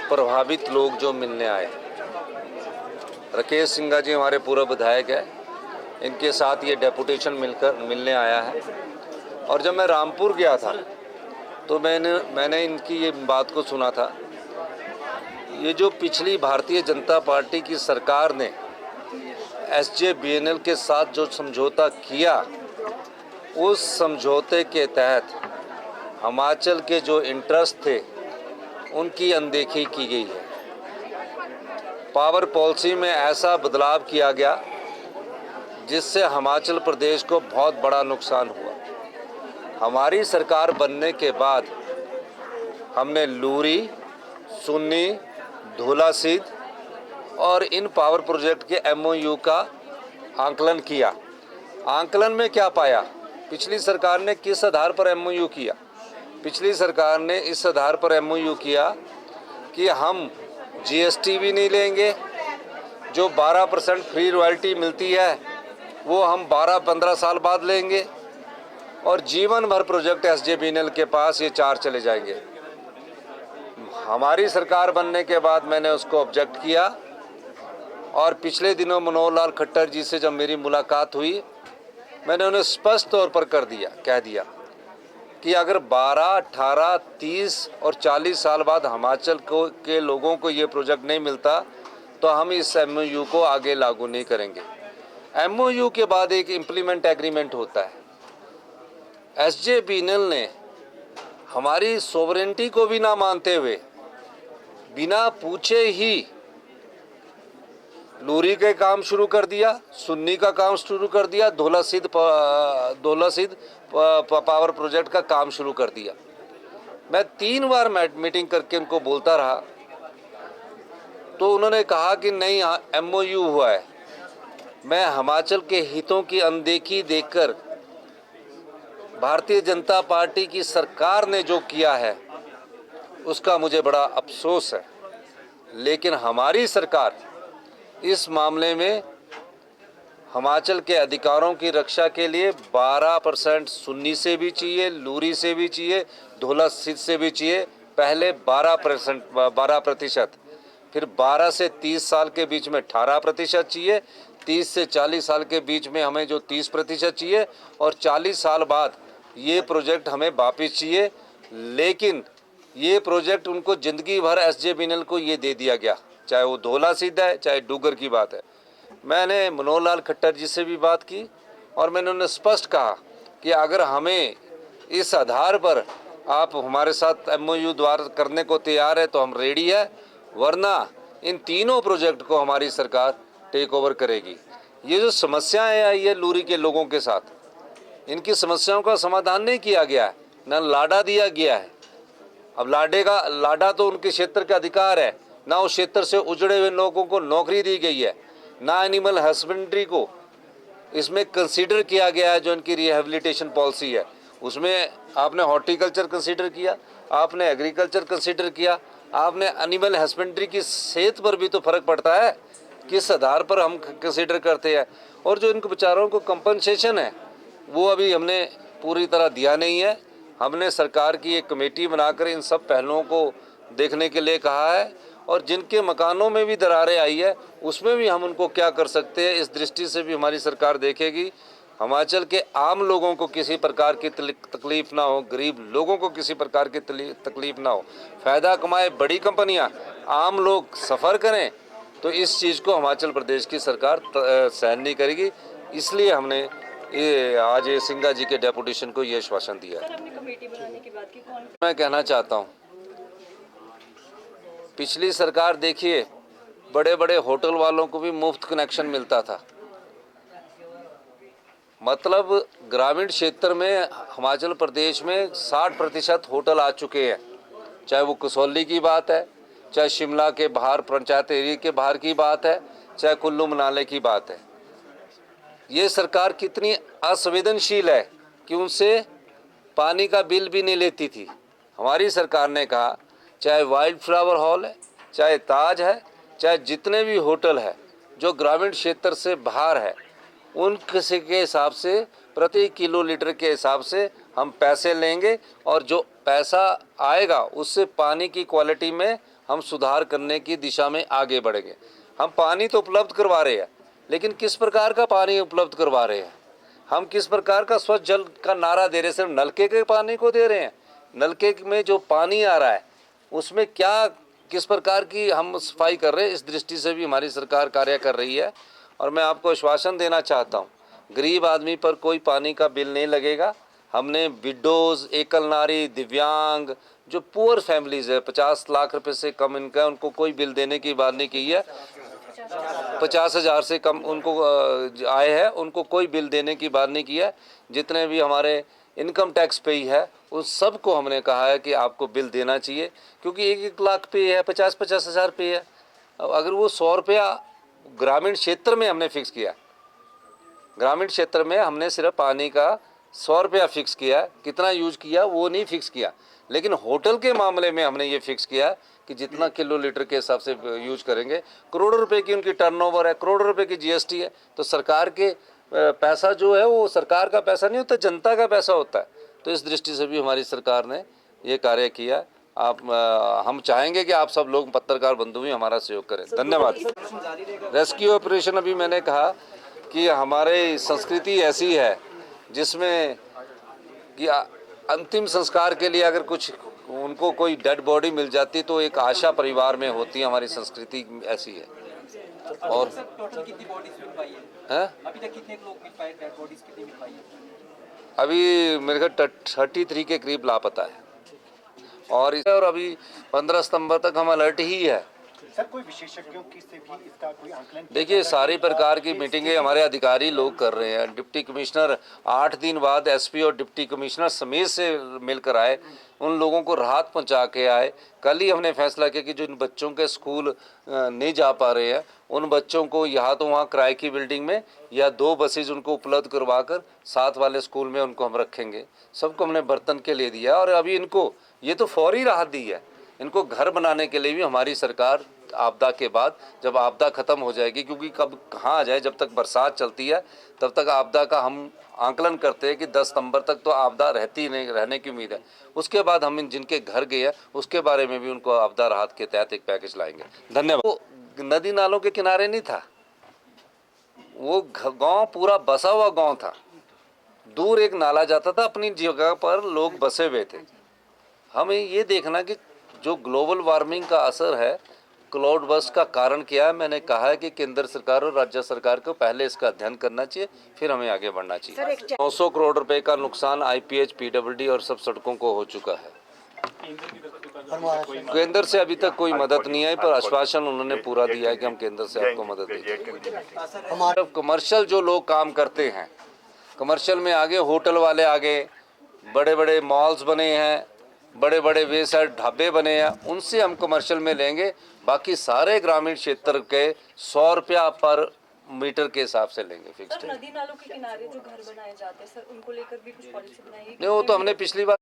प्रभावित लोग जो मिलने आए, राकेश सिंघा जी हमारे पूर्व विधायक है, इनके साथ ये डेपुटेशन मिलने आया है। और जब मैं रामपुर गया था तो मैंने इनकी ये बात को सुना था। ये जो पिछली भारतीय जनता पार्टी की सरकार ने SJVNL के साथ जो समझौता किया, उस समझौते के तहत हिमाचल के जो इंटरेस्ट थे उनकी अनदेखी की गई है। पावर पॉलिसी में ऐसा बदलाव किया गया जिससे हिमाचल प्रदेश को बहुत बड़ा नुकसान हुआ। हमारी सरकार बनने के बाद हमने लूरी, सुन्नी, धौलासीध और इन पावर प्रोजेक्ट के MOU का आंकलन किया। आंकलन में क्या पाया? पिछली सरकार ने किस आधार पर MOU किया? पिछली सरकार ने इस आधार पर MOU किया कि हम GST भी नहीं लेंगे, जो 12% फ्री रॉयल्टी मिलती है वो हम 12-15 साल बाद लेंगे, और जीवन भर प्रोजेक्ट SJVNL के पास ये 4 चले जाएंगे। हमारी सरकार बनने के बाद मैंने उसको ऑब्जेक्ट किया, और पिछले दिनों मनोहर लाल खट्टर जी से जब मेरी मुलाकात हुई, मैंने उन्हें स्पष्ट तौर पर कह दिया कि अगर 12, 18, 30 और 40 साल बाद हिमाचल के लोगों को ये प्रोजेक्ट नहीं मिलता तो हम इस MOU को आगे लागू नहीं करेंगे। MOU के बाद एक इम्प्लीमेंट एग्रीमेंट होता है। SJVNL ने हमारी सोवरेनिटी को भी ना मानते हुए बिना पूछे ही लूरी के काम शुरू कर दिया, सुन्नी का काम शुरू कर दिया, धौलासीध पावर प्रोजेक्ट का काम शुरू कर दिया। मैं 3 बार मीटिंग करके उनको बोलता रहा तो उन्होंने कहा कि नहीं, MOU हुआ है। मैं हिमाचल के हितों की अनदेखी देखकर भारतीय जनता पार्टी की सरकार ने जो किया है उसका मुझे बड़ा अफसोस है। लेकिन हमारी सरकार इस मामले में हिमाचल के अधिकारों की रक्षा के लिए 12% सुन्नी से भी चाहिए, लूरी से भी चाहिए, धौलासीध से भी चाहिए। पहले 12%, फिर 12 से 30 साल के बीच में 18% चाहिए, 30 से 40 साल के बीच में हमें जो 30% चाहिए, और 40 साल बाद ये प्रोजेक्ट हमें वापस चाहिए। लेकिन ये प्रोजेक्ट उनको ज़िंदगी भर SJVNL को ये दे दिया गया, चाहे वो धौलासीध है, चाहे डूगर की बात है। मैंने मनोहर लाल खट्टर जी से भी बात की और मैंने उन्हें स्पष्ट कहा कि अगर हमें इस आधार पर आप हमारे साथ MOU द्वारा करने को तैयार है तो हम रेडी है, वरना इन तीनों प्रोजेक्ट को हमारी सरकार टेक ओवर करेगी। ये जो समस्याएं आई है लूरी के लोगों के साथ, इनकी समस्याओं का समाधान नहीं किया गया है, न लाडा दिया गया है। अब लाडा तो उनके क्षेत्र का अधिकार है, ना उस क्षेत्र से उजड़े हुए लोगों को नौकरी दी गई है, ना एनिमल हस्बेंड्री को इसमें कंसीडर किया गया है। जो इनकी रिहेबिलिटेशन पॉलिसी है उसमें आपने हॉर्टिकल्चर कंसीडर किया, आपने एग्रीकल्चर कंसीडर किया, आपने एनिमल हस्बेंड्री की सेहत पर भी तो फर्क पड़ता है, किस आधार पर हम कंसीडर करते हैं। और जो इनको बेचारों को कंपनसेशन है वो अभी हमने पूरी तरह दिया नहीं है। हमने सरकार की एक कमेटी बनाकर इन सब पहलुओं को देखने के लिए कहा है, और जिनके मकानों में भी दरारें आई है उसमें भी हम उनको क्या कर सकते हैं, इस दृष्टि से भी हमारी सरकार देखेगी। हिमाचल के आम लोगों को किसी प्रकार की तकलीफ ना हो, गरीब लोगों को किसी प्रकार की तकलीफ ना हो। फ़ायदा कमाए बड़ी कंपनियां, आम लोग सफ़र करें, तो इस चीज़ को हिमाचल प्रदेश की सरकार सहन नहीं करेगी। इसलिए हमने आज सिंघा जी के डेपुटेशन को ये आश्वासन दिया है। मैं कहना चाहता हूँ, पिछली सरकार देखिए, बड़े बड़े होटल वालों को भी मुफ्त कनेक्शन मिलता था। मतलब ग्रामीण क्षेत्र में हिमाचल प्रदेश में 60% होटल आ चुके हैं, चाहे वो कसौली की बात है, चाहे शिमला के बाहर पंचायत एरिया के बाहर की बात है, चाहे कुल्लू मनाली की बात है। ये सरकार कितनी असंवेदनशील है कि उनसे पानी का बिल भी नहीं लेती थी। हमारी सरकार ने कहा चाहे वाइल्ड फ्लावर हॉल है, चाहे ताज है, चाहे जितने भी होटल है जो ग्रामीण क्षेत्र से बाहर है, उन किसी के हिसाब से प्रति किलोलीटर के हिसाब से हम पैसे लेंगे, और जो पैसा आएगा उससे पानी की क्वालिटी में हम सुधार करने की दिशा में आगे बढ़ेंगे। हम पानी तो उपलब्ध करवा रहे हैं, लेकिन किस प्रकार का पानी उपलब्ध करवा रहे हैं, हम किस प्रकार का स्वच्छ जल का नारा दे रहे हैं, सिर्फ नलके के पानी को दे रहे हैं? नलके में जो पानी आ रहा है उसमें क्या किस प्रकार की हम सफाई कर रहे हैं, इस दृष्टि से भी हमारी सरकार कार्य कर रही है। और मैं आपको आश्वासन देना चाहता हूँ, गरीब आदमी पर कोई पानी का बिल नहीं लगेगा। हमने विडोज़, एकल नारी, दिव्यांग, जो पुअर फैमिलीज़ है, 50 लाख रुपए से कम इनका है, उनको कोई बिल देने की बात नहीं की है। 50,000 से कम उनको आय है, उनको कोई बिल देने की बात नहीं की है। जितने भी हमारे इनकम टैक्स पे ही है उस सब को हमने कहा है कि आपको बिल देना चाहिए, क्योंकि 1-1 लाख पे है, 50-50 हज़ार पे है। अब अगर वो 100 रुपया ग्रामीण क्षेत्र में हमने फिक्स किया, ग्रामीण क्षेत्र में हमने सिर्फ पानी का 100 रुपया फिक्स किया, कितना यूज किया वो नहीं फिक्स किया। लेकिन होटल के मामले में हमने ये फिक्स किया कि जितना किलो लीटर के हिसाब से यूज करेंगे। करोड़ों रुपए की उनकी टर्नओवर है, करोड़ों रुपए की जीएसटी है। तो सरकार के पैसा जो है वो सरकार का पैसा नहीं होता, जनता का पैसा होता है। तो इस दृष्टि से भी हमारी सरकार ने ये कार्य किया। हम चाहेंगे कि आप सब लोग पत्रकार बंधु भी हमारा सहयोग करें। धन्यवाद। रेस्क्यू ऑपरेशन, अभी मैंने कहा कि हमारे संस्कृति ऐसी है जिसमें कि अंतिम संस्कार के लिए अगर कुछ उनको कोई डेड बॉडी मिल जाती तो एक आशा परिवार में होती है। हमारी संस्कृति ऐसी है। और टोटल कितनी बॉडीज मिल पाई है? अभी तक कितने लोग मिल पाए, डेड बॉडीज कितनी मिल पाई है? अभी मेरे ख्याल 33 के करीब लापता है। और अभी 15 सितंबर तक हम अलर्ट ही है। सर, कोई विशेषज्ञों की से भी इसका कोई आंकलन? देखिए, सारी प्रकार की मीटिंगें हमारे अधिकारी लोग कर रहे हैं। डिप्टी कमिश्नर 8 दिन बाद एसपी और डिप्टी कमिश्नर समेत से मिलकर आए, उन लोगों को राहत पहुंचा के आए। कल ही हमने फैसला किया कि जो इन बच्चों के स्कूल नहीं जा पा रहे हैं, उन बच्चों को यहाँ तो वहाँ किराए की बिल्डिंग में या 2 बसेज उनको उपलब्ध करवा कर साथ वाले स्कूल में उनको हम रखेंगे। सबको हमने बर्तन के लिए दिया। और अभी इनको ये तो फौरी राहत दी है, इनको घर बनाने के लिए भी हमारी सरकार आपदा के बाद, जब आपदा खत्म हो जाएगी, क्योंकि कब कहाँ आ जाए, जब तक बरसात चलती है तब तक आपदा का हम आंकलन करते हैं कि 10 सितंबर तक तो आपदा रहती नहीं, रहने की उम्मीद है। उसके बाद हम जिनके घर गए हैं उसके बारे में भी उनको आपदा राहत के तहत एक पैकेज लाएंगे। धन्यवाद। वो नदी नालों के किनारे नहीं था, वो गांव पूरा बसा हुआ गांव था। दूर एक नाला जाता था, अपनी जगह पर लोग बसे हुए थे। हमें ये देखना कि जो ग्लोबल वार्मिंग का असर है, क्लाउड बर्स्ट का कारण क्या है। मैंने कहा है कि केंद्र सरकार और राज्य सरकार को पहले इसका अध्ययन करना चाहिए, फिर हमें आगे बढ़ना चाहिए। 900 करोड़ रुपए का नुकसान आईपीएच, पीडब्ल्यूडी और सब सड़कों को हो चुका है। केंद्र से अभी तक कोई मदद नहीं आई, पर आश्वासन उन्होंने पूरा दिया है कि हम केंद्र से आपको मदद देंगे। कमर्शियल जो लोग काम करते हैं, कमर्शियल में आगे होटल वाले, आगे बड़े बड़े मॉल्स बने हैं, बड़े बड़े वे साइड ढाबे बने हैं, उनसे हम कमर्शियल में लेंगे। बाकी सारे ग्रामीण क्षेत्र के 100 रुपया पर मीटर के हिसाब से लेंगे फिक्स्ड। नदी नालों के किनारे जो घर बनाए जाते हैं सर, उनको लेकर भी कुछ पॉलिसी बनाई है? नहीं, वो तो हमने पिछली बार